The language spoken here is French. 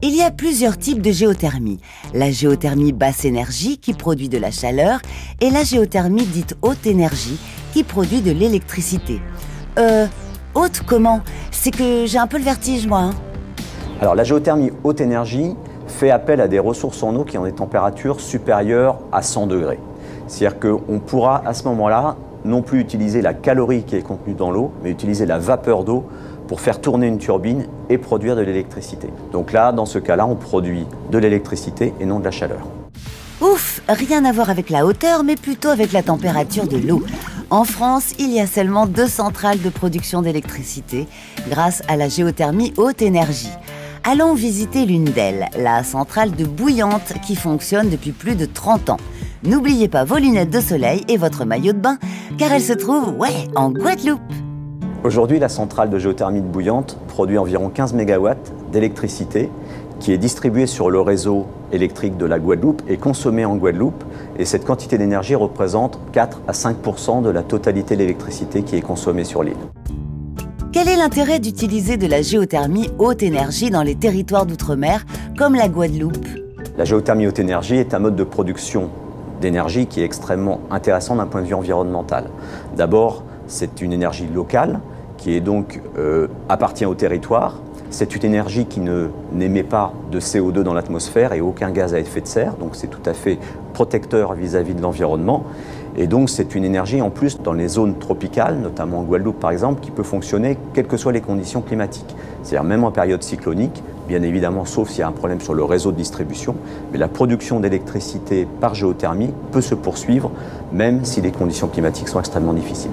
Il y a plusieurs types de géothermie. La géothermie basse énergie qui produit de la chaleur et la géothermie dite haute énergie qui produit de l'électricité. Haute comment? C'est que j'ai un peu le vertige moi. Alors la géothermie haute énergie fait appel à des ressources en eau qui ont des températures supérieures à 100 degrés. C'est-à-dire qu'on pourra à ce moment-là non plus utiliser la calorie qui est contenue dans l'eau, mais utiliser la vapeur d'eau pour faire tourner une turbine et produire de l'électricité. Donc là, dans ce cas-là, on produit de l'électricité et non de la chaleur. Ouf, rien à voir avec la hauteur, mais plutôt avec la température de l'eau. En France, il y a seulement 2 centrales de production d'électricité grâce à la géothermie haute énergie. Allons visiter l'une d'elles, la centrale de Bouillante, qui fonctionne depuis plus de 30 ans. N'oubliez pas vos lunettes de soleil et votre maillot de bain, car elle se trouve, en Guadeloupe. Aujourd'hui, la centrale de géothermie de Bouillante produit environ 15 MW d'électricité qui est distribuée sur le réseau électrique de la Guadeloupe et consommée en Guadeloupe. Et cette quantité d'énergie représente 4 à 5% de la totalité de l'électricité qui est consommée sur l'île. Quel est l'intérêt d'utiliser de la géothermie haute énergie dans les territoires d'outre-mer comme la Guadeloupe? La géothermie haute énergie est un mode de production d'énergie qui est extrêmement intéressant d'un point de vue environnemental. D'abord, c'est une énergie locale qui est donc appartient au territoire. C'est une énergie qui n'émet pas de CO2 dans l'atmosphère et aucun gaz à effet de serre, donc c'est tout à fait protecteur vis-à-vis de l'environnement. Et donc c'est une énergie en plus dans les zones tropicales, notamment en Guadeloupe par exemple, qui peut fonctionner quelles que soient les conditions climatiques. C'est-à-dire même en période cyclonique, bien évidemment sauf s'il y a un problème sur le réseau de distribution, mais la production d'électricité par géothermie peut se poursuivre même si les conditions climatiques sont extrêmement difficiles.